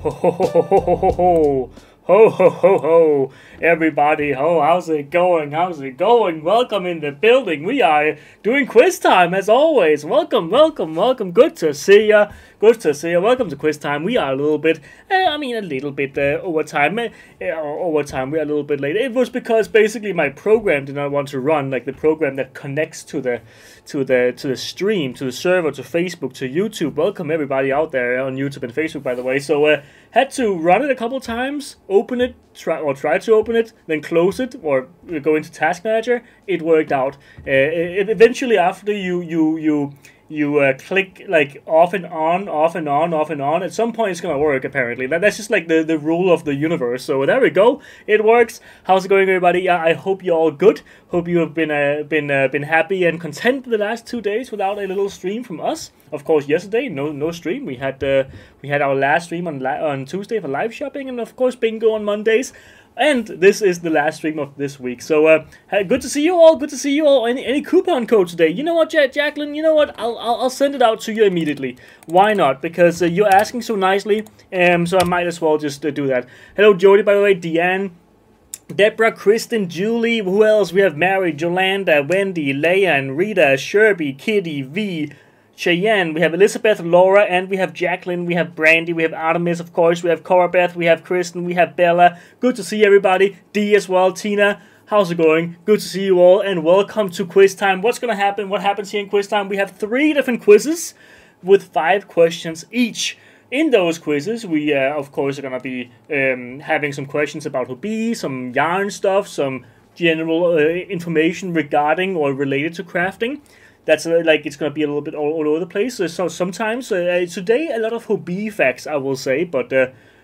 Ho ho ho ho ho ho ho ho ho ho ho everybody, how's it going? How's it going? Welcome in the building. We are doing quiz time as always. Welcome. Good to see ya. Welcome to quiz time. We are a little bit over time. We are a little bit late. It was because basically my program did not want to run, like the program that connects to the stream, to the server, to Facebook, to YouTube. Welcome everybody out there on YouTube and Facebook, by the way. So had to run it a couple times, open it, try to open it, then close it, or go into Task Manager. It worked out. Eventually, after you click like off and on. At some point, it's gonna work. Apparently, that's just like the rule of the universe. So there we go. It works. How's it going, everybody? Yeah, I hope you're all good. Hope you have been happy and content the last 2 days without a little stream from us. Of course, yesterday no stream. We had our last stream on Tuesday for live shopping, and of course bingo on Mondays. And this is the last stream of this week. So, good to see you all. Any coupon code today? You know what, Jacqueline? You know what? I'll send it out to you immediately. Why not? Because you're asking so nicely. So I might as well just do that. Hello, Jody, by the way. Deanne, Deborah, Kristen, Julie. Who else? We have Mary, Jolanda, Wendy, Leia, and Rita, Sherby, Kitty, V, Cheyenne, we have Elizabeth, Laura, and we have Jacqueline, we have Brandy, we have Artemis, of course, we have Corabeth, we have Kristen, we have Bella. Good to see everybody. Dee as well. Tina, how's it going? Good to see you all, and welcome to Quiz Time. What's going to happen? What happens here in Quiz Time? We have 3 different quizzes with 5 questions each. In those quizzes, we, of course, are going to be having some questions about Hobbii, some yarn stuff, some general information regarding or related to crafting. That's like it's gonna be a little bit all over the place. So sometimes today a lot of Hobbii facts, I will say, but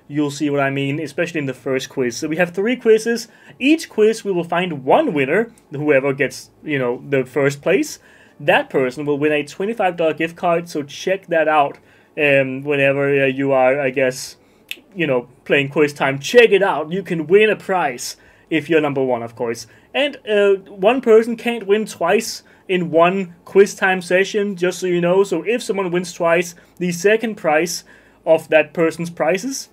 you'll see what I mean, especially in the first quiz. So we have 3 quizzes. Each quiz we will find one winner. Whoever gets the first place, that person will win a $25 gift card. So check that out whenever you are, I guess, playing Quiz Time. Check it out. You can win a prize if you're number 1, of course. And one person can't win twice in one Quiz Time session, just so you know. So if someone wins twice, the second prize of that person's prizes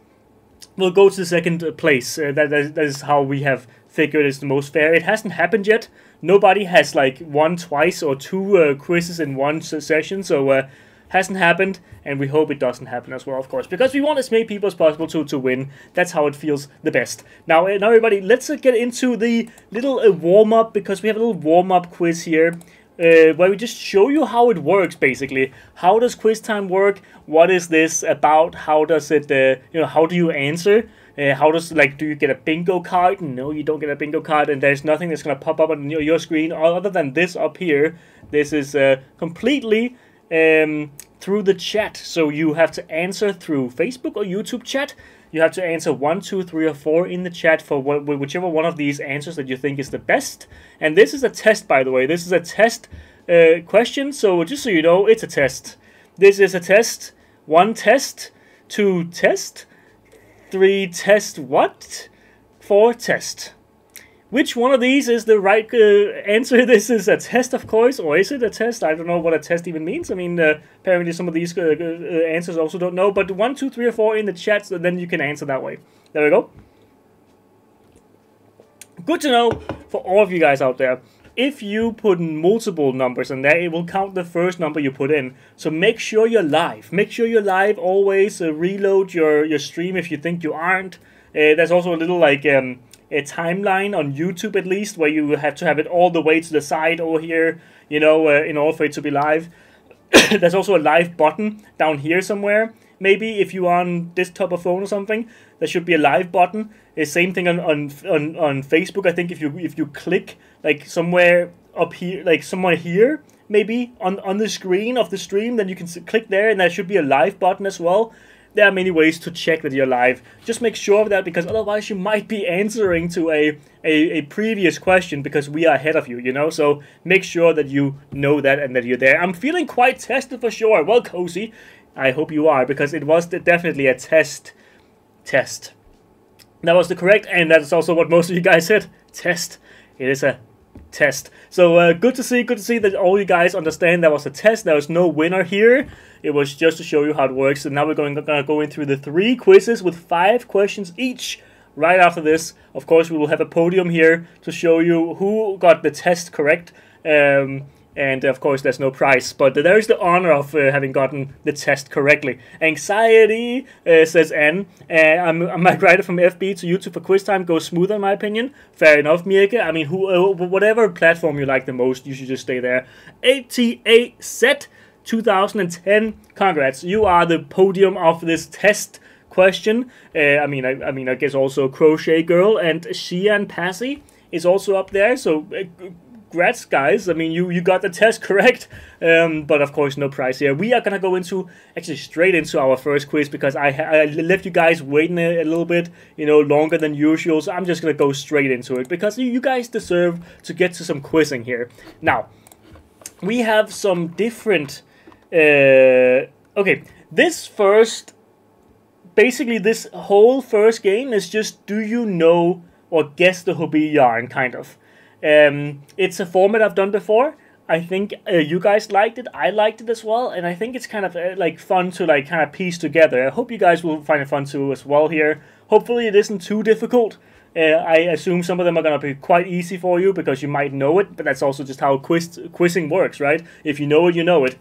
will go to the second place. That is how we have figured is the most fair. It hasn't happened yet. Nobody has like won twice or 2 quizzes in one session, so hasn't happened, and we hope it doesn't happen as well, of course, because we want as many people as possible to win. That's how it feels the best. Now everybody, let's get into the little warm-up, because we have a little warm-up quiz here. Where we just show you how it works, basically. How does Quiz Time work? What is this about? How does it, how do you answer? How does, do you get a bingo card? No, you don't get a bingo card, and there's nothing that's going to pop up on your screen other than this up here. This is completely through the chat, so you have to answer through Facebook or YouTube chat. You have to answer 1, 2, 3, or 4 in the chat for whichever one of these answers that you think is the best. And this is a test, by the way. This is a test question, so just so you know, it's a test. This is a test. 1 test, 2 test, 3 test what? 4 test. Which one of these is the right answer? This is a test, of course, or is it a test? I don't know what a test even means. I mean, apparently some of these answers also don't know, but 1, 2, 3, or 4 in the chat, so then you can answer that way. There we go. Good to know for all of you guys out there. If you put in multiple numbers in there, it will count the first number you put in. So make sure you're live. Make sure you're live. Always reload your stream if you think you aren't. There's also a little a timeline on YouTube, at least, where you have to have it all the way to the side over here, in order for it to be live. There's also a live button down here somewhere. Maybe if you're on desktop or phone or something, there should be a live button. Same thing on Facebook. I think if you click like somewhere up here, like somewhere here, maybe on the screen of the stream, then you can click there, and there should be a live button as well. There are many ways to check that you're live. Just make sure of that, because otherwise you might be answering to a previous question, because we are ahead of you, So make sure that you know that and that you're there. I'm feeling quite tested for sure. Well, Cozy, I hope you are, because it was definitely a test. That was the correct, and that's also what most of you guys said. Test. It is a test. So good to see that all you guys understand that was a test. There was no winner here. It was just to show you how it works. And now we're gonna go in through the 3 quizzes with 5 questions each. Right after this, of course, we will have a podium here to show you who got the test correct. And of course, there's no prize, but there is the honor of having gotten the test correctly. Anxiety, says Anne. I'm a writer from FB to YouTube for Quiztime. Goes smooth, in my opinion. Fair enough, Mirke. I mean, whatever platform you like the most, you should just stay there. ATA Set 2010. Congrats, you are the podium of this test question. I mean, I guess also Crochet Girl and Shian Passy is also up there. So. Congrats, guys. I mean, you got the test correct, but of course no prize here. We are gonna go straight into our first quiz because I left you guys waiting a little bit, you know, longer than usual. So I'm just gonna go straight into it because you guys deserve to get to some quizzing here. Now, we have some different. Okay, basically this whole first game is just do you know or guess the Hobbii yarn, kind of. It's a format I've done before. I think you guys liked it. I liked it as well, and I think it's kind of like fun to like kind of piece together. I hope you guys will find it fun too as well here. Hopefully it isn't too difficult. I assume some of them are gonna be quite easy for you because you might know it, but that's also just how quizzing works, right? If you know it, you know it.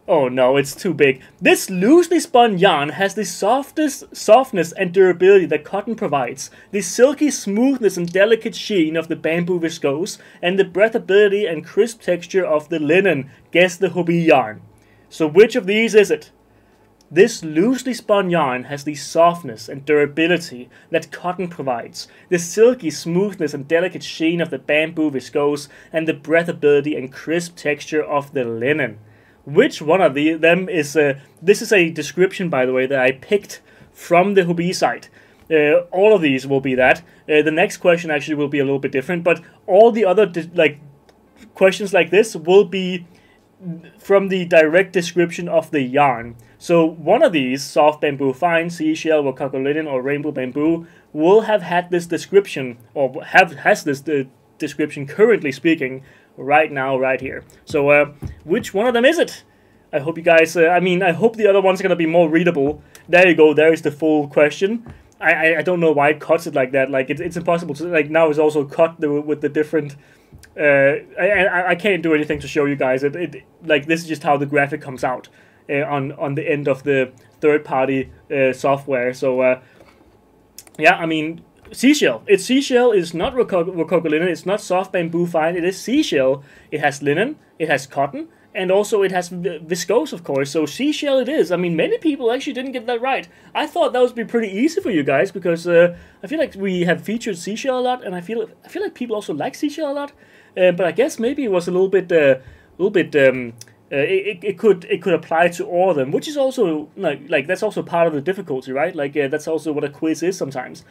Oh no, it's too big. This loosely spun yarn has the softness and durability that cotton provides, the silky smoothness and delicate sheen of the bamboo viscose, and the breathability and crisp texture of the linen. Guess the Hobbii yarn. So which of these is it? This loosely spun yarn has the softness and durability that cotton provides, the silky smoothness and delicate sheen of the bamboo viscose, and the breathability and crisp texture of the linen. Which one of them is... this is a description, by the way, that I picked from the Hobbii site. All of these will be that. The next question actually will be a little bit different, but all the other questions like this will be from the direct description of the yarn. So one of these, soft bamboo fine, seashell, rococo linen, or rainbow bamboo, will have had this description, or has this description currently speaking, right now, right here. So, which one of them is it? I hope you guys, I hope the other ones are going to be more readable. There you go, there is the full question. I don't know why it cuts it like that. Like, it's impossible to, like, now it's also cut with the different, I can't do anything to show you guys. Like, this is just how the graphic comes out on the end of the third-party software. So, yeah, I mean... Seashell. It's seashell. It's not rococo linen. It's not soft bamboo fine. It is seashell. It has linen. It has cotton. And also it has viscose, of course. So seashell it is. I mean, many people actually didn't get that right. I thought that would be pretty easy for you guys because I feel like we have featured seashell a lot, and I feel like people also like seashell a lot. But I guess maybe it was a little bit it could apply to all of them, which is also like that's also part of the difficulty, right? Like that's also what a quiz is sometimes.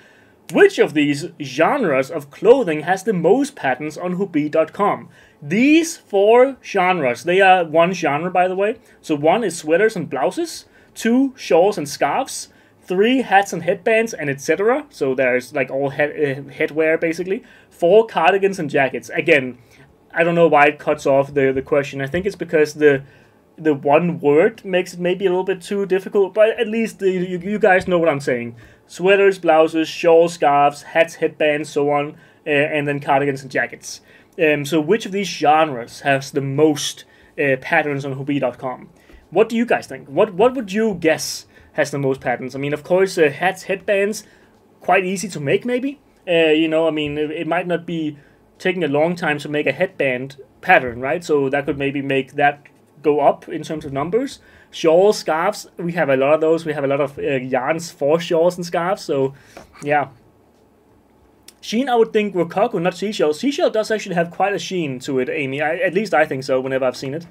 Which of these genres of clothing has the most patterns on Hobbii.com? These 4 genres, they are one genre, by the way. So 1 is sweaters and blouses, 2 shawls and scarves, 3 hats and headbands, and etc. So there's like all headwear, basically. 4 cardigans and jackets. Again, I don't know why it cuts off the question. I think it's because the one word makes it maybe a little bit too difficult, but at least you guys know what I'm saying. Sweaters, blouses, shawls, scarves, hats, headbands, so on, and then cardigans and jackets. So which of these genres has the most patterns on Hobbii.com? What do you guys think? What would you guess has the most patterns? I mean, of course, hats, headbands, quite easy to make, maybe. You know, I mean, it might not be taking a long time to make a headband pattern, right? So that could maybe make that go up in terms of numbers. Shawls, scarves, we have a lot of those. We have a lot of yarns for shawls and scarves, so yeah. Sheen, I would think rococo, not seashell. Seashell does actually have quite a sheen to it, Amy. At least I think so whenever I've seen it.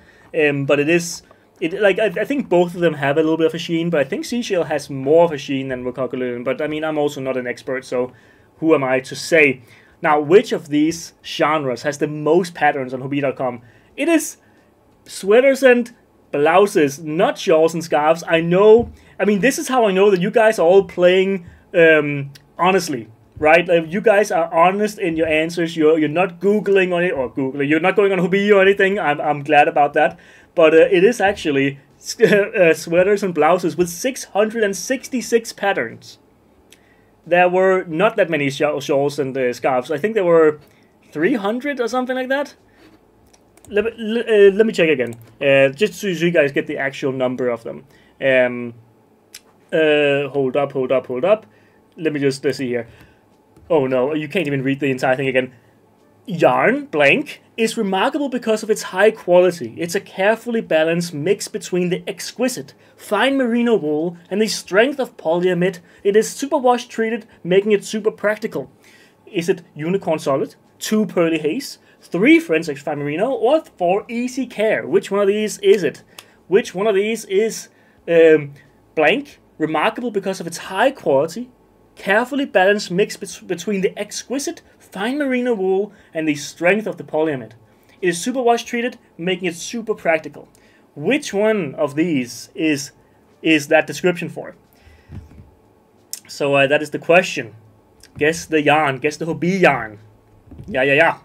But I think both of them have a little bit of a sheen, but I think seashell has more of a sheen than rococo linen. But I mean, I'm also not an expert, so who am I to say? Now, which of these genres has the most patterns on Hobbii.com? It is sweaters and blouses, not shawls and scarves. I know, I mean, this is how I know that you guys are all playing honestly. right? Like, you guys are honest in your answers. You're not googling on it or googling. You're not going on Hobbii or anything. I'm glad about that. But it is actually sweaters and blouses with 666 patterns. There were not that many shawls and scarves. I think there were 300 or something like that. Let me check again, just so you guys get the actual number of them. Hold up. Let me just see here. Oh no, you can't even read the entire thing again. Yarn, blank, is remarkable because of its high quality. It's a carefully balanced mix between the exquisite, fine merino wool and the strength of polyamide. It is superwash treated, making it super practical. Is it unicorn solid, 2 pearly haze, 3 French extra fine merino, or 4 easy care? Which one of these is it? Which one of these is blank, remarkable because of its high quality, carefully balanced mix between the exquisite fine merino wool and the strength of the polyamide. It is superwash treated, making it super practical. Which one of these is that description for? So that is the question. Guess the yarn. Guess the Hobbii yarn. Yeah.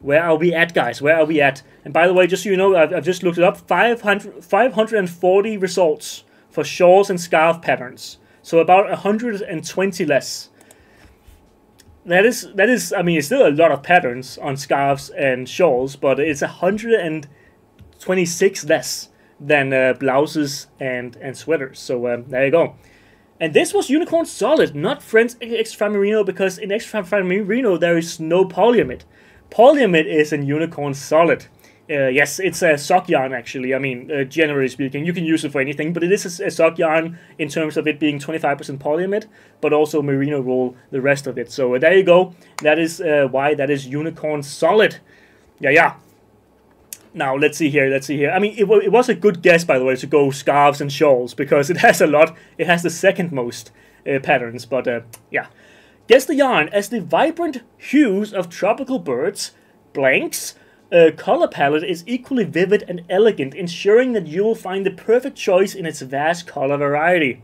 Where are we at, guys? Where are we at? And by the way, just so you know, I've just looked it up. 540 results for shawls and scarf patterns. So about 120 less. That is. I mean, it's still a lot of patterns on scarves and shawls, but it's 126 less than blouses and sweaters. So there you go. And this was unicorn solid, not French extra fine merino, because in extra fine merino there is no polyamide. Polyamide is in unicorn solid. Yes, it's a sock yarn, actually. I mean, generally speaking, you can use it for anything, but it is a sock yarn in terms of it being 25% polyamide, but also merino wool, the rest of it. So there you go. That is why that is unicorn solid. Yeah. Now, let's see here. I mean, it was a good guess, by the way, to go scarves and shawls, because it has a lot. It has the second most patterns, but yeah. Guess the yarn as the vibrant hues of tropical birds, blanks, color palette is equally vivid and elegant, ensuring that you will find the perfect choice in its vast color variety.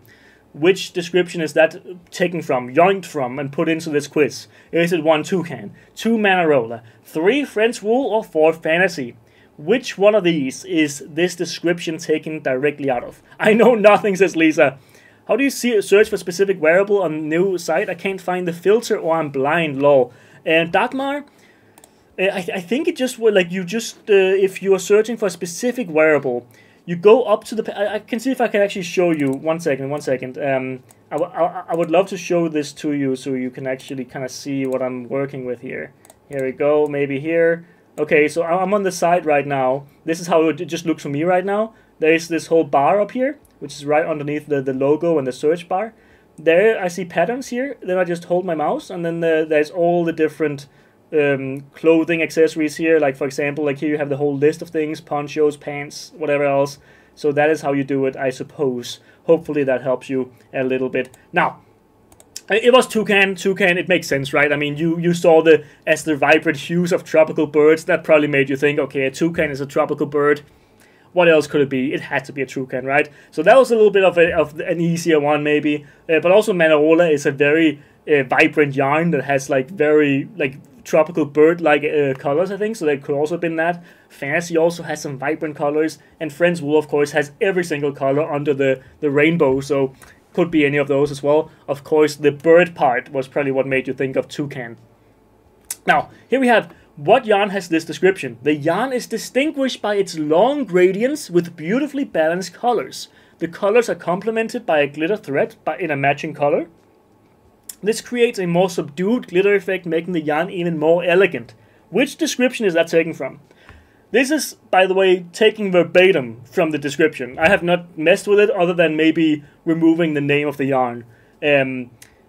Which description is that taken from, yoinked from, and put into this quiz? Is it 1 toucan, 2 Manarola, 3 French wool, or 4 fantasy? Which one of these is this description taken directly out of? I know nothing, says Lisa. How do you search for specific wearable on a new site? I can't find the filter, or I'm blind, lol. And Dagmar, I think it just would, like, you just, if you are searching for a specific wearable, you go up to the, I can see if I can actually show you, one second. I would love to show this to you so you can actually kind of see what I'm working with here. Here we go, maybe here. Okay, so I'm on the site right now. This is how it just looks for me right now. There's this whole bar up here, which is right underneath the logo and the search bar. There I see patterns here. Then I just hold my mouse, and then there's all the different clothing accessories here. Like, for example, like here you have the whole list of things: ponchos, pants, whatever else. So that is how you do it, I suppose. Hopefully that helps you a little bit. Now, it was toucan. It makes sense, right? I mean, you saw the vibrant hues of tropical birds. That probably made you think, okay, a toucan is a tropical bird. What else could it be? It had to be a toucan, right? So that was a little bit of an easier one, maybe. But also Manarola is a very vibrant yarn that has like very tropical bird-like colors, I think. So that could also have been that. Fantasy also has some vibrant colors, and French wool, of course, has every single color under the rainbow. So could be any of those as well. Of course, the bird part was probably what made you think of toucan. Now, here we have. What yarn has this description? The yarn is distinguished by its long gradients with beautifully balanced colors. The colors are complemented by a glitter thread in a matching color. This creates a more subdued glitter effect, making the yarn even more elegant. Which description is that taken from? This is, by the way, taking verbatim from the description. I have not messed with it other than maybe removing the name of the yarn.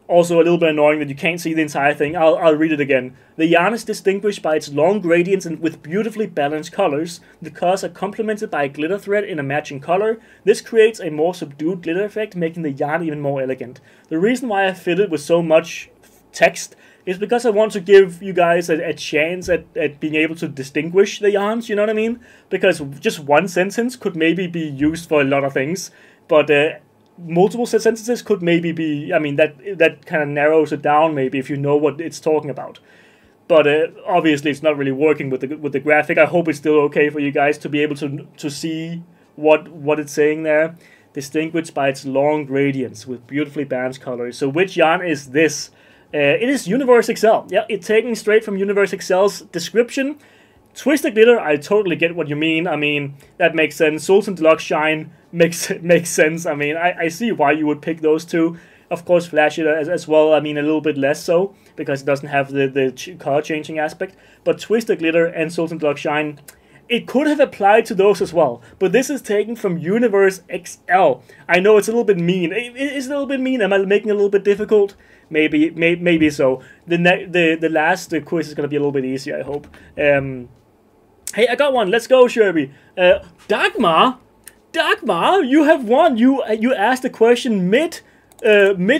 Also a little bit annoying that you can't see the entire thing. I'll read it again. The yarn is distinguished by its long gradients and with beautifully balanced colors. The colors are complemented by a glitter thread in a matching color. This creates a more subdued glitter effect, making the yarn even more elegant. The reason why I filled it with so much text is because I want to give you guys a chance at being able to distinguish the yarns, you know what I mean? Because just one sentence could maybe be used for a lot of things, but multiple sentences could maybe be, I mean, that kind of narrows it down maybe if you know what it's talking about. But obviously it's not really working with the graphic. I hope it's still okay for you guys to be able to see what it's saying there. Distinguished by its long gradients with beautifully balanced colors. So which yarn is this? It is Universe Excel. Yeah, it's taken straight from Universe Excel's description. Twisted Glitter, I totally get what you mean. I mean, that makes sense. Sultan Deluxe Shine makes sense. I mean, I see why you would pick those two. Of course, Flash It as well. I mean, a little bit less so, because it doesn't have the color changing aspect. But Twisted Glitter and Sultan Deluxe Shine, it could have applied to those as well. But this is taken from Universe XL. I know it's a little bit mean. It's a little bit mean. Am I making it a little bit difficult? Maybe so. The last quiz is going to be a little bit easier, I hope. Hey, I got one. Let's go, Sherby. Dagmar, you have won. You asked a question mid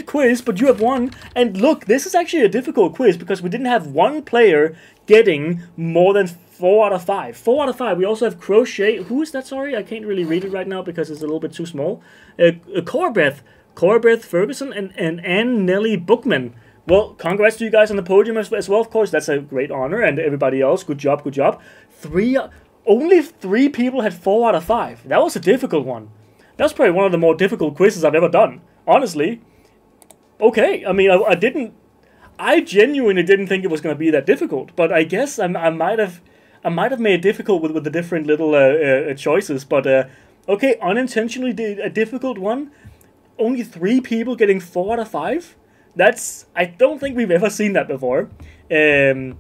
quiz, but you have won. And look, this is actually a difficult quiz because we didn't have one player getting more than 4 out of 5. 4 out of 5. We also have Crochet. Who is that? Sorry, I can't really read it right now because it's a little bit too small. Corbeth Ferguson and Anne Nelly Bookman. Well, congrats to you guys on the podium as well. Of course, that's a great honor, and everybody else, good job. Only 3 people had 4 out of 5. That was a difficult one. That's probably one of the more difficult quizzes I've ever done. Honestly. Okay, I mean, I genuinely didn't think it was going to be that difficult, but I guess I might have made it difficult with the different little choices. But okay, unintentionally did a difficult one. Only 3 people getting 4 out of 5. I don't think we've ever seen that before. You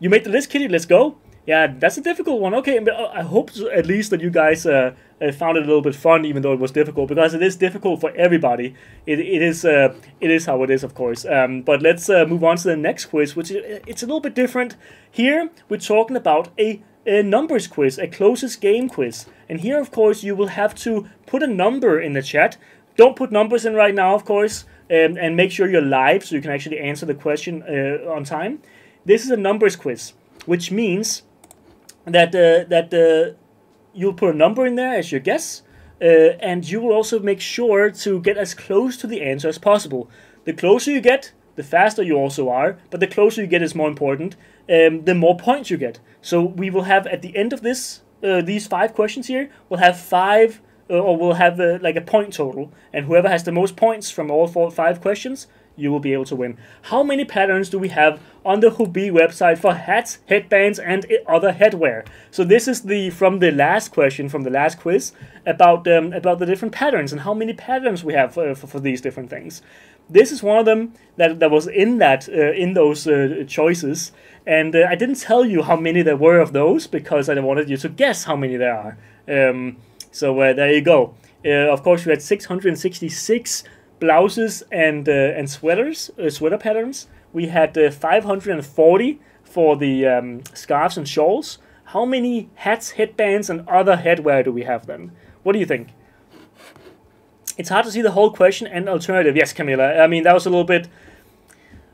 made the list, Kitty. Let's go. Yeah, that's a difficult one. Okay, but I hope at least that you guys found it a little bit fun, even though it was difficult, because it is difficult for everybody. It is how it is, of course. But let's move on to the next quiz, which it's a little bit different. Here we're talking about a numbers quiz, a closest game quiz, and here, of course, you will have to put a number in the chat. Don't put numbers in right now, of course. And make sure you're live so you can actually answer the question on time. This is a numbers quiz, which means that you'll put a number in there as your guess, and you will also make sure to get as close to the answer as possible. The closer you get, the faster you also are, but the closer you get is more important, the more points you get. So we will have, at the end of this, these 5 questions here, we'll have 5 or we'll have like a point total, and whoever has the most points from all 5 questions, you will be able to win. How many patterns do we have on the Hobbii website for hats, headbands, and other headwear? So this is from the last question, from the last quiz, about the different patterns and how many patterns we have for these different things. This is one of them that was in those choices, and I didn't tell you how many there were of those because I wanted you to guess how many there are. So there you go. Of course, we had 666 blouses and sweaters, sweater patterns. We had 540 for the scarves and shawls. How many hats, headbands, and other headwear do we have then? What do you think? It's hard to see the whole question and alternative. Yes, Camilla. I mean, that was a little bit...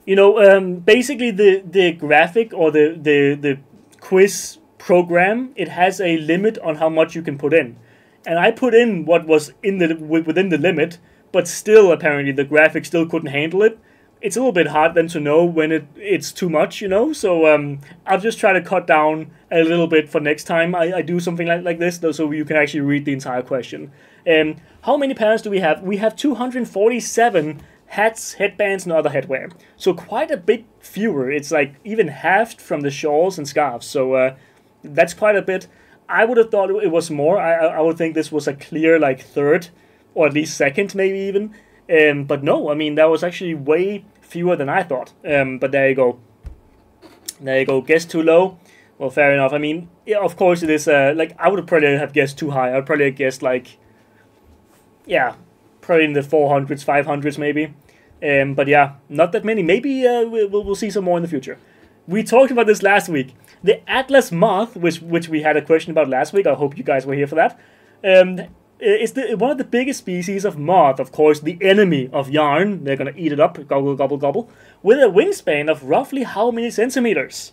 You know, basically the graphic or the quiz program, it has a limit on how much you can put in. And I put in what was within the limit, but still, apparently, the graphic still couldn't handle it. It's a little bit hard then to know when it's too much, you know? So I'll just try to cut down a little bit for next time I do something like this, so you can actually read the entire question. How many patterns do we have? We have 247 hats, headbands, and other headwear. So quite a bit fewer. It's like even halved from the shawls and scarves. So that's quite a bit. I would have thought it was more. I would think this was a clear like third, or at least second, maybe even. But no, I mean, that was actually way fewer than I thought. But there you go. There you go. Guess too low. Well, fair enough. I mean, yeah, of course it is. Like I would probably have guessed too high. I'd probably have guessed like, yeah, probably in the 400s, 500s maybe. But yeah, not that many. Maybe we'll see some more in the future. We talked about this last week. The Atlas moth, which we had a question about last week. I hope you guys were here for that. Is one of the biggest species of moth, of course, the enemy of yarn. They're gonna eat it up, gobble, gobble, gobble, with a wingspan of roughly how many centimeters?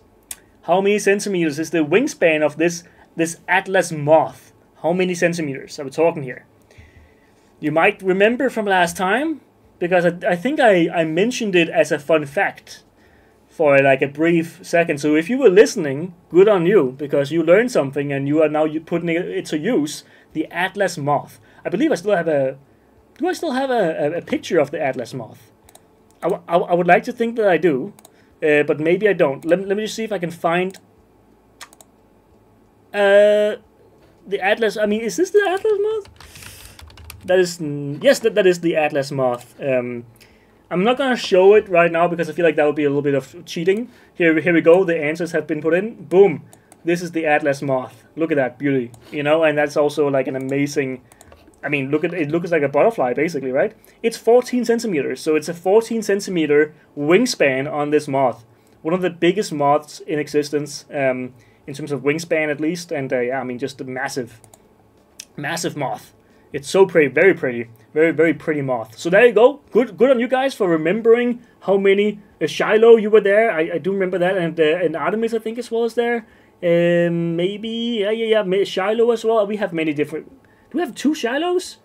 How many centimeters is the wingspan of this Atlas moth? How many centimeters are we talking here? You might remember from last time, because I think I mentioned it as a fun fact for like a brief second. So if you were listening, good on you, because you learned something and you are now putting it to use. The Atlas moth. I believe I still have a... Do I still have a picture of the Atlas moth? I would like to think that I do, but maybe I don't. Let me just see if I can find... the Atlas... I mean, is this the Atlas moth? That is... Yes, that is the Atlas moth. I'm not going to show it right now because I feel like that would be a little bit of cheating. Here we go. The answers have been put in. Boom. This is the Atlas moth. Look at that beauty. You know, and that's also like an amazing... I mean, look at it. Looks like a butterfly, basically, right? It's 14 centimeters. So it's a 14 centimeter wingspan on this moth. One of the biggest moths in existence, in terms of wingspan at least. And yeah, I mean, just a massive, massive moth. It's so pretty, very pretty. Very, very pretty moth. So there you go. Good on you guys for remembering how many... Shiloh, you were there. I do remember that. And Artemis, I think, as well, is there. Maybe... Yeah. Shiloh as well. We have many different... Do we have 2 Shilohs?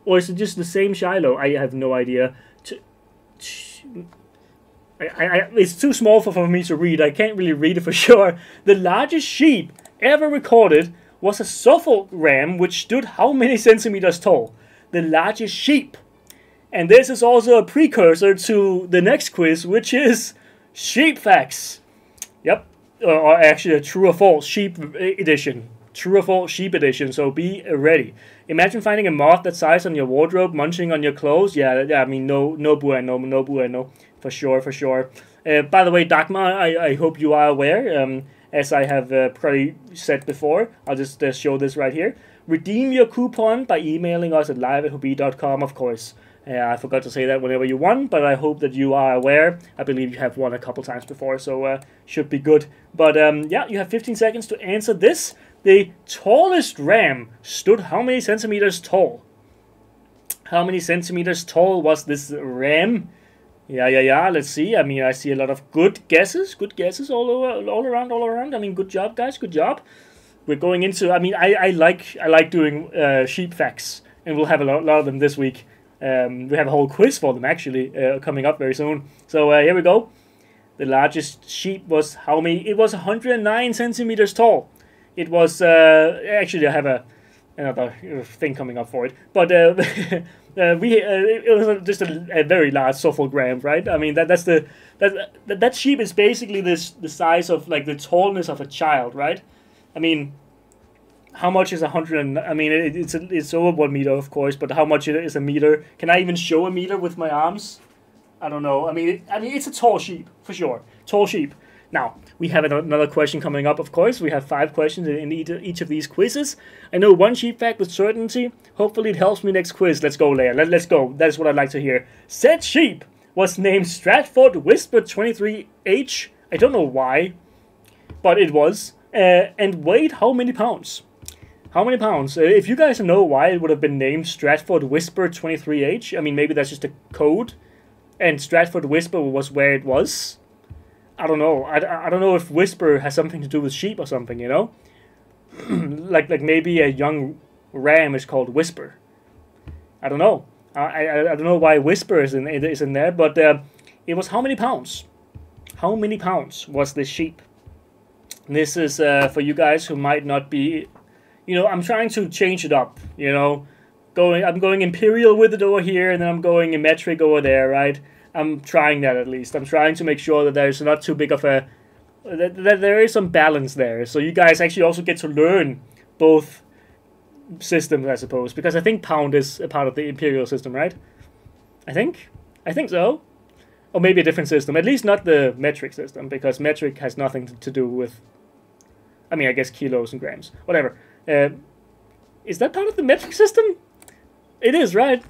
Or is it just the same Shiloh? I have no idea. It's too small for me to read. I can't really read it for sure. The largest sheep ever recorded was a Suffolk ram, which stood how many centimeters tall? The largest sheep. And this is also a precursor to the next quiz, which is sheep facts. Yep. Or actually a true or false sheep edition. True or false sheep edition, so be ready. Imagine finding a moth that size on your wardrobe, munching on your clothes. Yeah, I mean, no bueno, for sure. By the way, Dagmar, I hope you are aware, as I have probably said before. I'll just show this right here. Redeem your coupon by emailing us at live@hobbii.com, of course. I forgot to say that whenever you won, but I hope that you are aware. I believe you have won a couple times before, so should be good. But yeah, you have 15 seconds to answer this. The tallest ram stood how many centimeters tall? How many centimeters tall was this ram? Yeah. Let's see. I mean, I see a lot of good guesses all around. I mean, good job, guys. Good job. We're going into. I mean, I like doing sheep facts, and we'll have a lot of them this week. We have a whole quiz for them actually coming up very soon. So here we go. The largest sheep was how many? It was 109 centimeters tall. It was actually I have another thing coming up for it, but it was just a very large Suffolk ram, right? I mean that sheep is basically the size of like the tallness of a child, right? I mean, how much is 100? I mean, it's over 1 meter, of course, but how much is a meter? Can I even show a meter with my arms? I don't know. I mean, it's a tall sheep for sure. Tall sheep. Now, we have another question coming up, of course. We have 5 questions in each of these quizzes. I know one sheep fact with certainty. Hopefully it helps me next quiz. Let's go, Leia. Let's go. That's what I'd like to hear. Said sheep was named Stratford Whisper 23H. I don't know why, but it was. And weighed how many pounds? How many pounds? If you guys know why it would have been named Stratford Whisper 23H, I mean, maybe that's just a code. And Stratford Whisper was where it was. I don't know. I don't know if whisper has something to do with sheep or something, you know? like maybe a young ram is called Whisper. I don't know. I don't know why Whisper is in there, but it was how many pounds? How many pounds was this sheep? This is for you guys who might not be... You know, I'm trying to change it up, you know? I'm going imperial with it over here, and then I'm going in metric over there, right? I'm trying that at least. I'm trying to make sure that there's not too big of a... that there is some balance there. So you guys actually also get to learn both systems, I suppose. Because I think pound is a part of the imperial system, right? I think so. Or maybe a different system. At least not the metric system. Because metric has nothing to do with... I mean, I guess kilos and grams. Whatever. Is that part of the metric system? It is, right?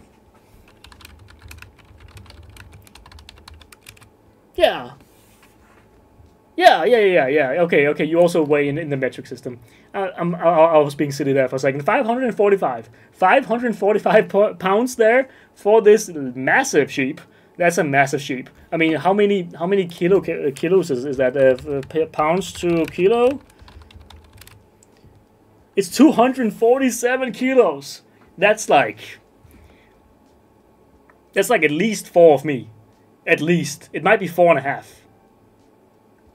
Yeah. Okay. You also weigh in the metric system. I was being silly there for a second. 545. 545 pounds there for this massive sheep. That's a massive sheep. I mean, how many kilos is that? Pounds to kilo? It's 247 kilos. That's like That's like at least 4 of me. At least. It might be 4.5.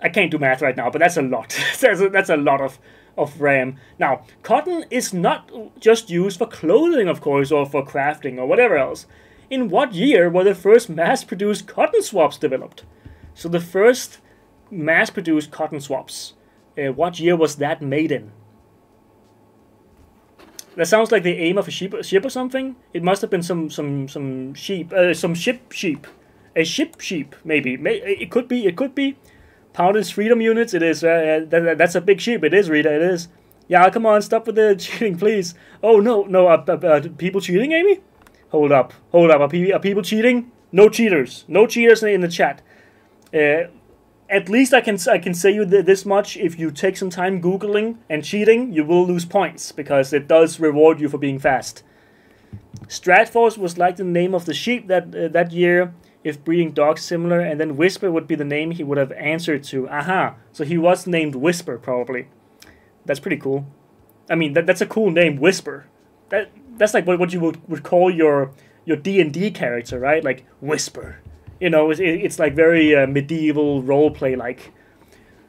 I can't do math right now, but that's a lot. That's a lot of RAM. Now, cotton is not just used for clothing, of course, or for crafting or whatever else. In what year were the first mass-produced cotton swabs developed? So the first mass-produced cotton swabs. What year was that made in? That sounds like the aim of a ship or something. It must have been some sheep, some sheep, a sheep maybe. It could be. Pounded freedom units. It is. That's a big sheep. It is, Rita. It is. Yeah, come on, stop with the cheating, please. Oh no, people cheating, Amy? Hold up. Are people cheating? No cheaters. No cheaters in the chat. At least I can say you this much: if you take some time googling and cheating, you will lose points because it does reward you for being fast. Stratforce was like the name of the sheep that year. If breeding dogs similar, and then Whisper would be the name he would have answered to. Aha! So he was named Whisper, probably. That's pretty cool. I mean, that's a cool name, Whisper. That's like what you would call your D&D character, right? Like Whisper. You know, it's like very medieval roleplay like.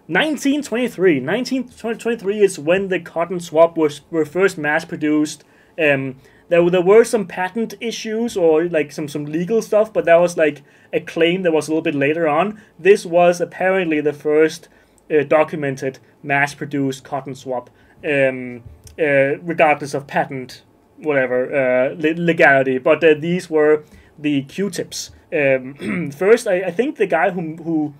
1923. 1923 is when the cotton swab were first mass produced. There were some patent issues or like some legal stuff, but that was like a claim that was a little bit later on. This was apparently the first documented mass-produced cotton swab, regardless of patent, whatever, legality. But these were the Q-tips. First, I think the guy who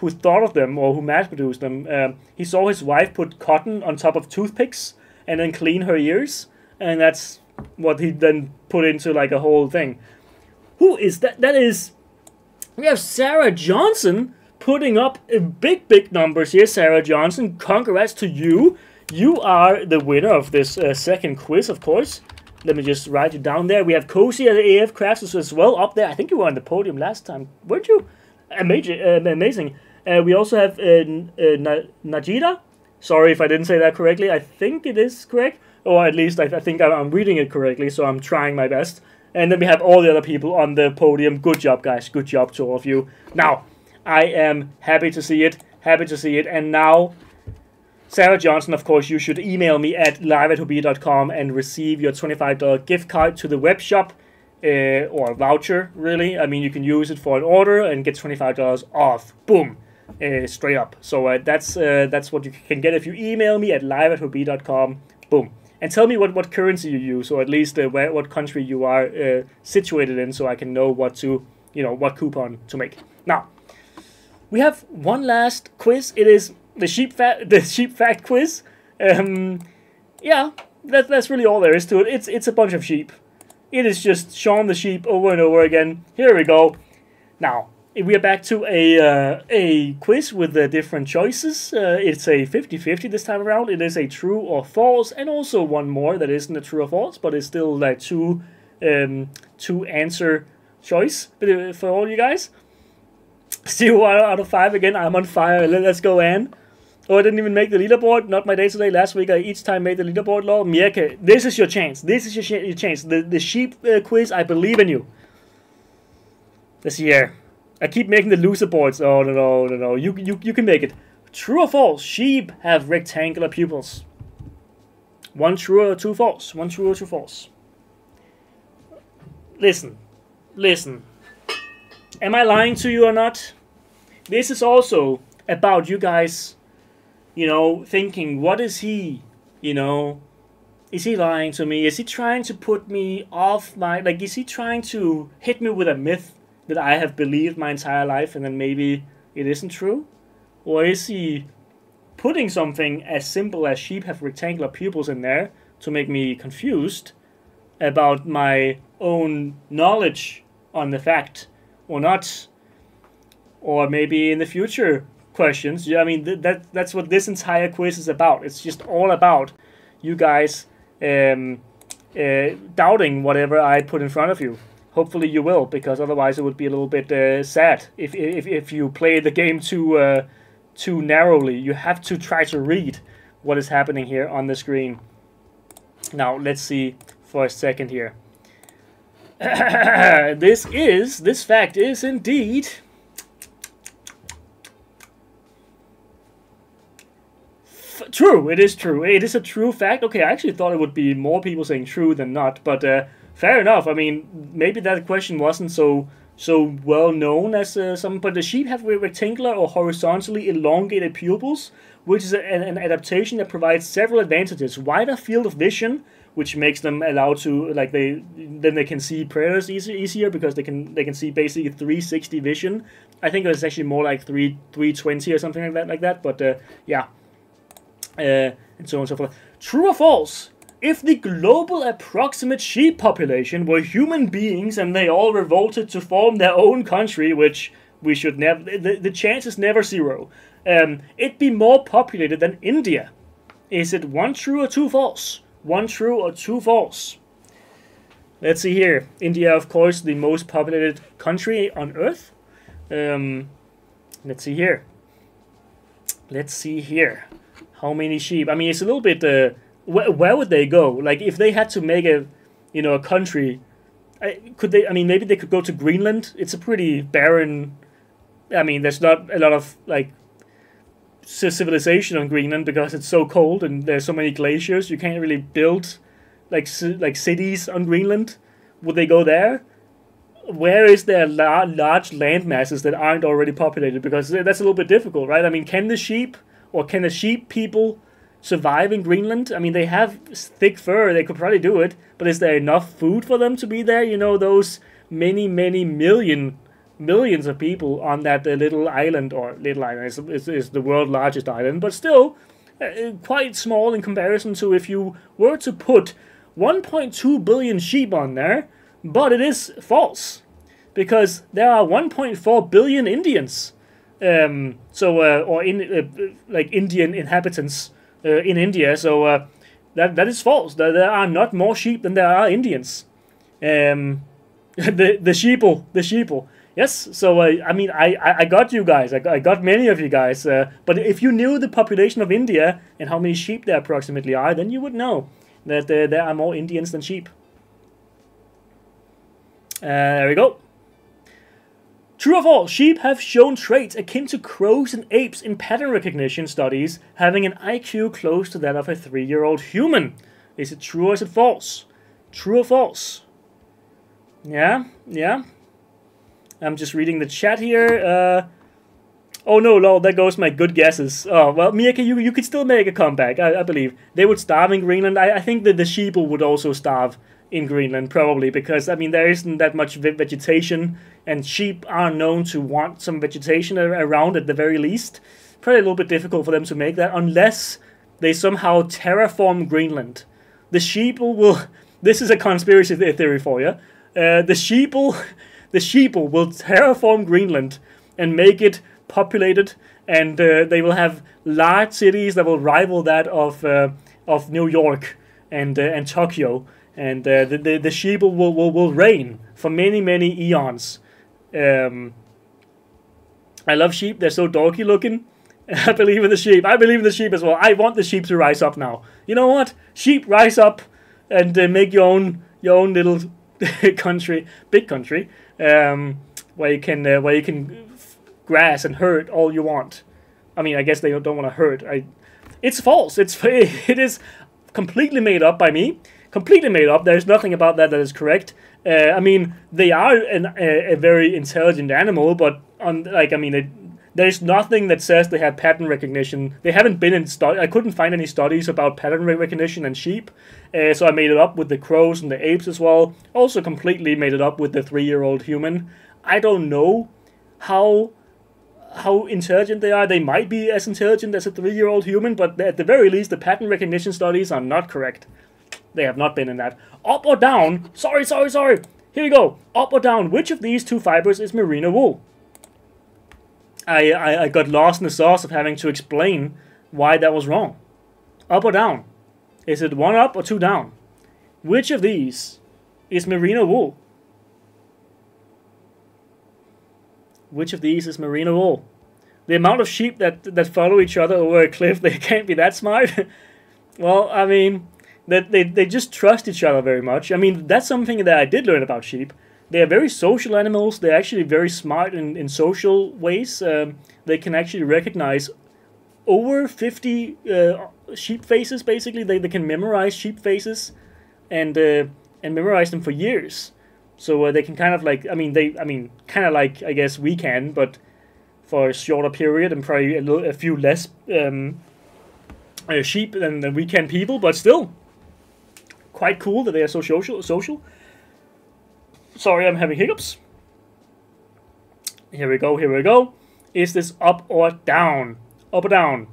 thought of them or who mass-produced them, he saw his wife put cotton on top of toothpicks and then clean her ears, and that's what he then put into like a whole thing. Who is that? We have Sarah Johnson putting up big numbers here. Sarah Johnson, congrats to you. You are the winner of this second quiz, of course. Let me just write it down there. We have Cozy at AF Crafts as well up there. I think you were on the podium last time, weren't you? Amazing. We also have Najida. Sorry if I didn't say that correctly. I think it is correct. Or at least I think I'm reading it correctly, so I'm trying my best. And then we have all the other people on the podium. Good job, guys. Good job to all of you. Now, I am happy to see it. And now, Sarah Johnson, of course, you should email me at live@hobbii.com and receive your $25 gift card to the web shop. Or a voucher, really. I mean, you can use it for an order and get $25 off. Boom. Straight up. So that's what you can get if you email me at live@hobbii.com. Boom. And tell me what currency you use, or at least what country you are situated in, so I can know what coupon to make. Now, we have one last quiz. It is the sheep fact quiz. Yeah, that's really all there is to it. It's a bunch of sheep. It is just Shaun the Sheep over and over again. Here we go. Now, we are back to a quiz with different choices. It's a 50-50 this time around. It is a true or false, and also one more that isn't a true or false, but it's still like two answer choice for all you guys. 0 out of 5 again. I'm on fire. Let's go, Anne. Oh, I didn't even make the leaderboard. Not my day today. Last week I each time made the leaderboard. Lol. Mieke, this is your chance. This is your chance. The sheep quiz. I believe in you. This year. I keep making the loser boards. Oh, no. You can make it. True or false? Sheep have rectangular pupils. One true or two false? One true or two false? Listen. Am I lying to you or not? This is also about you guys, thinking, what is he, is he lying to me? Is he trying to put me off is he trying to hit me with a myth that I have believed my entire life and then maybe it isn't true? Or is he putting something as simple as sheep have rectangular pupils in there to make me confused about my own knowledge on the fact or not? Or maybe in the future questions. Yeah, I mean, that's what this entire quiz is about. It's just all about you guys doubting whatever I put in front of you. Hopefully you will, because otherwise it would be a little bit sad if you play the game too narrowly. You have to try to read what is happening here on the screen. Now, let's see for a second here. This fact is indeed true. It is true. It is a true fact. Okay, I actually thought it would be more people saying true than not, but fair enough. I mean, maybe that question wasn't so well known as some, but the sheep have rectangular or horizontally elongated pupils, which is an adaptation that provides several advantages: wider field of vision, which makes them allowed to they can see predators easier because they can see basically 360 vision. I think it was actually more like 320 or something like that. But yeah, and so on and so forth. True or false? If the global approximate sheep population were human beings and they all revolted to form their own country, which we should never, the chance is never zero, it'd be more populated than India. Is it one true or two false? One true or two false? Let's see here. India, of course, the most populated country on Earth. Let's see here. Let's see here. How many sheep? I mean, it's a little bit... where would they go? Like, if they had to make a country, could they? I mean, maybe they could go to Greenland. It's a pretty barren. I mean, there's not a lot of like civilization on Greenland because it's so cold and there's so many glaciers. You can't really build like cities on Greenland. Would they go there? Where is there large land masses that aren't already populated? Because that's a little bit difficult, right? I mean, can the sheep people survive in Greenland? I mean, they have thick fur, they could probably do it, but is there enough food for them to be there? You know, those many millions of people on that little island, or little island is the world's largest island, but still quite small in comparison to if you were to put 1.2 billion sheep on there. But it is false, because there are 1.4 billion Indians, or Indian inhabitants in India, so that is false. There are not more sheep than there are Indians. The sheeple. Yes, so I mean, I got you guys. I got many of you guys. But if you knew the population of India and how many sheep there approximately are, then you would know that there are more Indians than sheep. There we go. True or false? Sheep have shown traits akin to crows and apes in pattern recognition studies, having an IQ close to that of a 3-year-old human. Is it true or is it false? True or false? Yeah. I'm just reading the chat here. Oh no, lol, there goes my good guesses. Oh, well, Miyake, you could still make a comeback, I believe. They would starve in Greenland. I think that the sheeple would also starve in Greenland, probably, because, I mean, there isn't that much vegetation, and sheep are known to want some vegetation around at the very least. Probably a little bit difficult for them to make that, unless they somehow terraform Greenland. The sheeple will... This is a conspiracy theory for you. The sheeple will terraform Greenland and make it populated, and they will have large cities that will rival that of New York and Tokyo. And the sheep will reign for many eons. I love sheep. They're so dorky looking. I believe in the sheep. I believe in the sheep as well. I want the sheep to rise up now. You know what? Sheep, rise up and make your own little country, big country, where you can grass and herd all you want. I mean, I guess they don't want to herd. It's false. It is completely made up by me. Completely made up. There's nothing about that is correct. I mean, they are a very intelligent animal, but there's nothing that says they have pattern recognition. They haven't been in I couldn't find any studies about pattern recognition and sheep, so I made it up with the crows and the apes as well. Also, completely made it up with the 3-year-old human. I don't know how intelligent they are. They might be as intelligent as a 3-year-old human, but at the very least, the pattern recognition studies are not correct. They have not been in that. Up or down? Sorry. Here you go. Up or down? Which of these two fibers is merino wool? I got lost in the sauce of having to explain why that was wrong. Up or down? Is it 1 up or 2 down? Which of these is merino wool? Which of these is merino wool? The amount of sheep that follow each other over a cliff, they can't be that smart. Well, I mean... that they just trust each other very much. I mean, that's something that I did learn about sheep. They are very social animals. They're actually very smart in social ways. They can actually recognize over 50 sheep faces, basically. They can memorize sheep faces and memorize them for years. So they can kind of like, kind of like, I guess we can, but for a shorter period and probably a few less sheep than we can people, but still quite cool that they are so social. Sorry, I'm having hiccups. Here we go. Is this up or down? Up or down?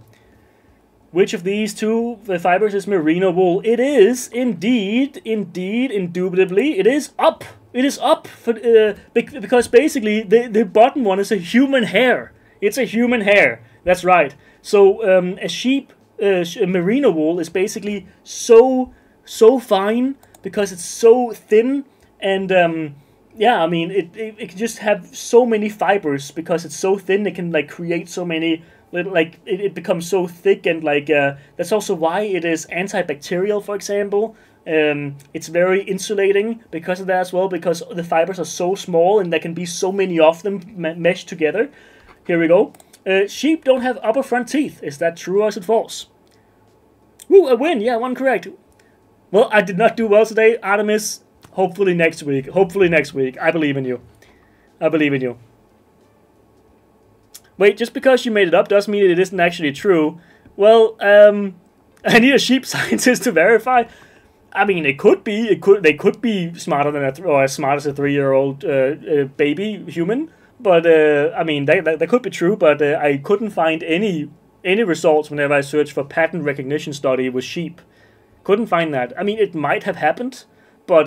Which of these two fibers is merino wool? It is indeed, indubitably, it is up. It is up for, because basically the bottom one is a human hair. It's a human hair. That's right. So a sheep, merino wool is basically so fine because it's so thin, and yeah, I mean it can just have so many fibers because it's so thin. It can like create so many little, like it becomes so thick, and like that's also why it is antibacterial, for example. It's very insulating because of that as well, because the fibers are so small and there can be so many of them meshed together. Here we go. Sheep don't have upper front teeth. Is that true or is it false? Woo, a win. Yeah, one correct. Well, I did not do well today, Artemis. Hopefully next week. I believe in you. Wait, just because you made it up doesn't mean it isn't actually true. Well, I need a sheep scientist to verify. I mean, it could be. They could be smarter than or as smart as a 3-year-old baby human. But I mean, that could be true. But I couldn't find any results whenever I searched for pattern recognition study with sheep. Couldn't find that. I mean, it might have happened, but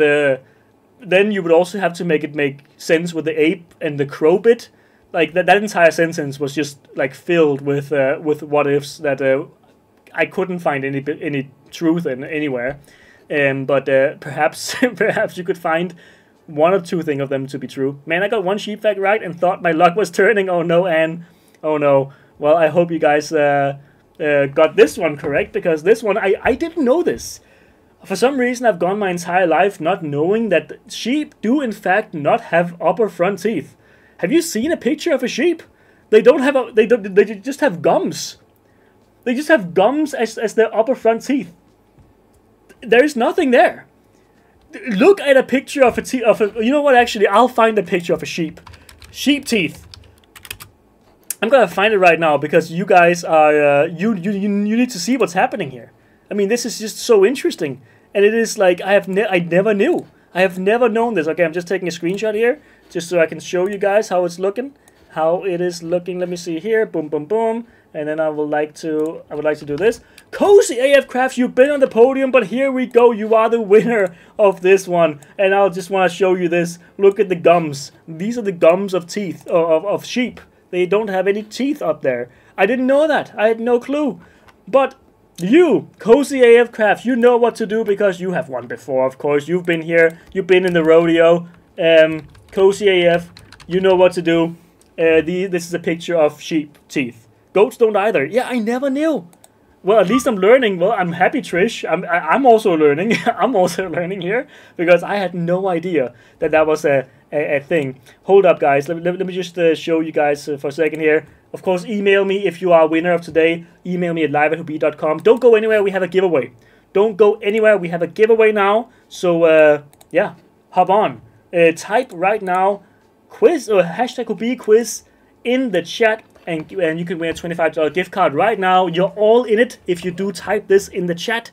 then you would also have to make it make sense with the ape and the crow bit. Like that entire sentence was just like filled with what ifs that I couldn't find any truth in anywhere. But perhaps you could find one or two things of them to be true. Man, I got one sheep fact right and thought my luck was turning. Oh no, Anne. Oh no. Well, I hope you guys got this one correct, because this one, I didn't know this. For some reason, I've gone my entire life not knowing that sheep do in fact not have upper front teeth. Have you seen a picture of a sheep? They don't have they just have gums. They just have gums as their upper front teeth. There's nothing there. Look at a picture of you know what, actually, I'll find a picture of a sheep. Sheep teeth. I'm gonna find it right now, because you guys are, you need to see what's happening here. I mean, this is just so interesting. And it is like, I never knew. I have never known this. Okay, I'm just taking a screenshot here, just so I can show you guys how it's looking. How it is looking. Let me see here. Boom, boom, boom. And then I would like to do this. Cozy AF Crafts, you've been on the podium, but here we go. You are the winner of this one. And I'll just want to show you this. Look at the gums. These are the gums of teeth, of sheep. They don't have any teeth up there. I didn't know that. I had no clue. But you, Cozy AF Crafts, you know what to do, because you have won before, of course. You've been here. You've been in the rodeo. Cozy AF, you know what to do. This is a picture of sheep teeth. Goats don't either. Yeah, I never knew. Well, at least I'm learning. Well, I'm happy, Trish. I'm also learning. I'm also learning here, because I had no idea that was a thing. Hold up, guys. Let me just show you guys for a second here. Of course, email me if you are a winner of today. Email me at live@hobbii.com. Don't go anywhere. We have a giveaway. Don't go anywhere. We have a giveaway now. So, yeah, hop on. Type right now quiz or hashtag Hobbii quiz in the chat, and you can win a $25 gift card right now. You're all in it if you do type this in the chat.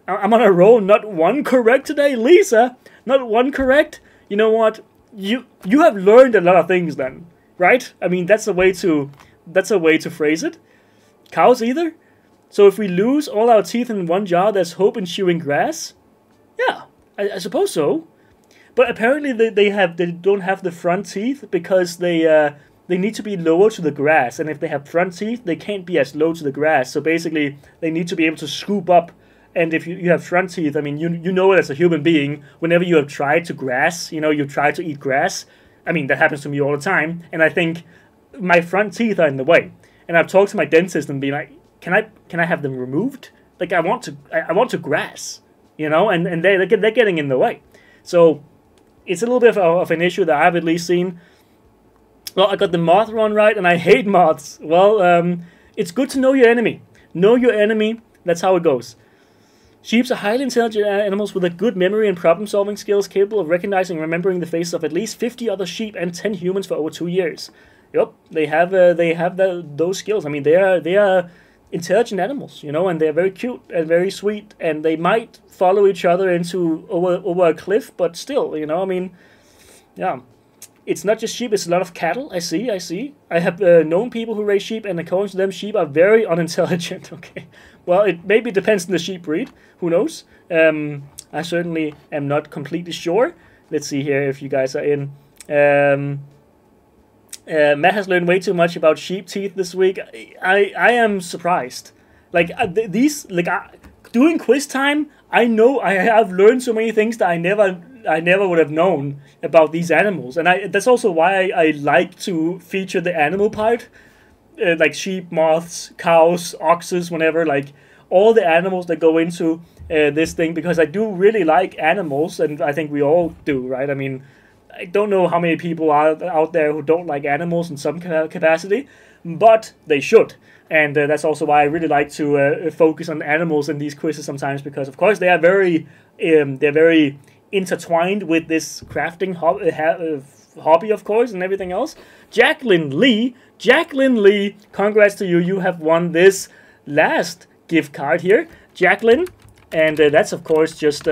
I'm on a roll. Not one correct today, Lisa. Not one correct. You know what? You have learned a lot of things then, right? I mean, that's a way to phrase it. Cows either. So if we lose all our teeth in one jar, there's hope in chewing grass. Yeah, I suppose so. But apparently they don't have the front teeth because they need to be lower to the grass, and if they have front teeth, they can't be as low to the grass. So basically, they need to be able to scoop up. And if you have front teeth, I mean, you know it as a human being. Whenever you have tried to grass, you've tried to eat grass. I mean, that happens to me all the time, and I think my front teeth are in the way. And I've talked to my dentist and been like, can I have them removed? Like, I want to grass. you know, and they're getting in the way. So it's a little bit of an issue that I've at least seen. Well, I got the moth one right, and I hate moths. Well, it's good to know your enemy. Know your enemy. That's how it goes. Sheep are highly intelligent animals with a good memory and problem-solving skills, capable of recognizing and remembering the faces of at least 50 other sheep and 10 humans for over 2 years. Yep, they have those skills. I mean, they are intelligent animals, you know, and they're very cute and very sweet, and they might follow each other over a cliff, but still, you know, I mean, yeah. It's not just sheep, it's a lot of cattle. I see. I have known people who raise sheep, and according to them, sheep are very unintelligent. Okay. Well, it maybe depends on the sheep breed. Who knows? I certainly am not completely sure. Let's see here if you guys are in. Matt has learned way too much about sheep teeth this week. I am surprised. Like, doing quiz time, I know I have learned so many things that I never would have known about these animals, and that's also why I like to feature the animal part, like sheep, moths, cows, oxes, whenever, like all the animals that go into this thing, because I do really like animals, and I think we all do, right? I mean, I don't know how many people are out there who don't like animals in some capacity, but they should. And that's also why I really like to focus on animals in these quizzes sometimes, because of course they are very intertwined with this crafting hobby, of course, and everything else. Jacqueline Lee, congrats to you. You have won this last gift card here, Jacqueline, and that's of course just.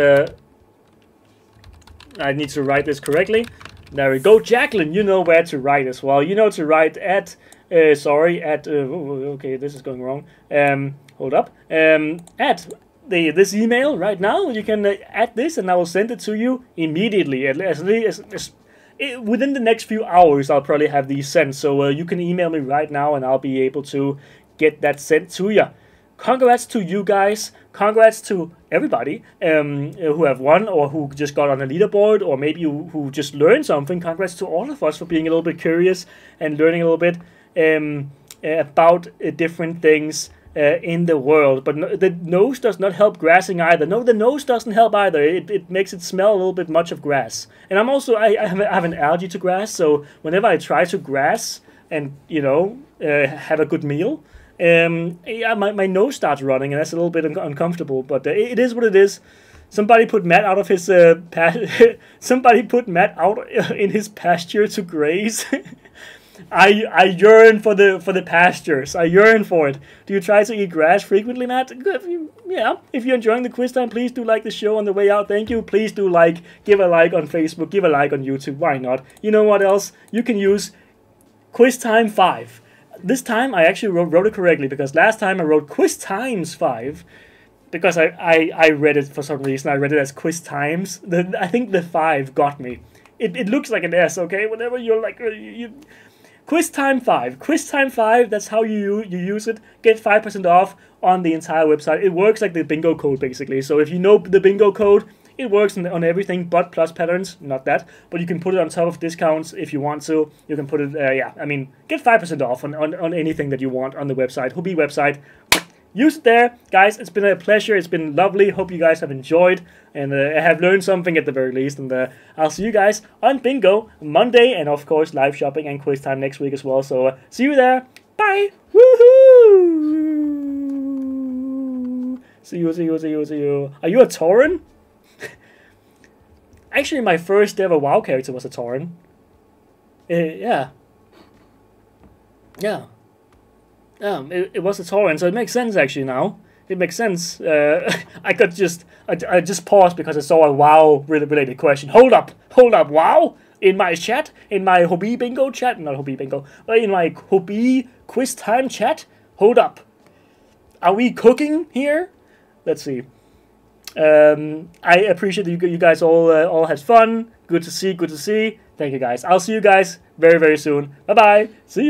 I need to write this correctly. There we go, Jacqueline. You know where to write as well. You know to write at. Okay, this is going wrong. Hold up. At this email right now, you can add this, and I will send it to you immediately. Within the next few hours, I'll probably have these sent. So you can email me right now, and I'll be able to get that sent to you. Congrats to you guys. Congrats to everybody who have won, or who just got on a leaderboard, or maybe who just learned something. Congrats to all of us for being a little bit curious and learning a little bit about different things in the world. But the nose does not help grassing either. No, the nose doesn't help either. It makes it smell a little bit much of grass. And I'm also, I have an allergy to grass, so whenever I try to grass and, you know, have a good meal, yeah, my nose starts running, and that's a little bit uncomfortable, but it is what it is. Somebody put Matt out of his somebody put Matt out in his pasture to graze. I yearn for the pastures. I yearn for it. Do you try to eat grass frequently, Matt? Yeah. If you're enjoying the quiz time, please do like the show on the way out. Thank you. Please do give a like on Facebook, give a like on YouTube. Why not? You know what else? You can use Quiztime 5. This time I actually wrote it correctly, because last time I wrote Quiz Times 5 because I read it for some reason. I read it as Quiz Times. I think the 5 got me. It looks like an S, okay? Whenever you're like... Quiztime 5. Quiztime 5, that's how you use it. Get 5% off on the entire website. It works like the bingo code, basically. So if you know the bingo code, it works on everything but plus patterns, not that. But you can put it on top of discounts if you want to. You can put it, yeah, I mean, get 5% off on anything that you want on the website. Hobbii website. Use it there. Guys, it's been a pleasure. It's been lovely. Hope you guys have enjoyed and have learned something at the very least. And I'll see you guys on Bingo Monday, and of course live shopping and quiz time next week as well. So see you there. Bye. Woohoo! See you. Are you a Tauren? Actually, my first ever WoW character was a Tauren. Yeah. It was a Tauren, so it makes sense actually now. It makes sense. I just paused because I saw a WoW related question. Hold up, WoW? In my chat? In my Hobbii Bingo chat? Not Hobbii Bingo, but in my Hobbii Quiz Time chat? Hold up. Are we cooking here? Let's see. I appreciate that you guys all had fun. Good to see. Thank you guys. I'll see you guys very, very soon. Bye-bye. See you.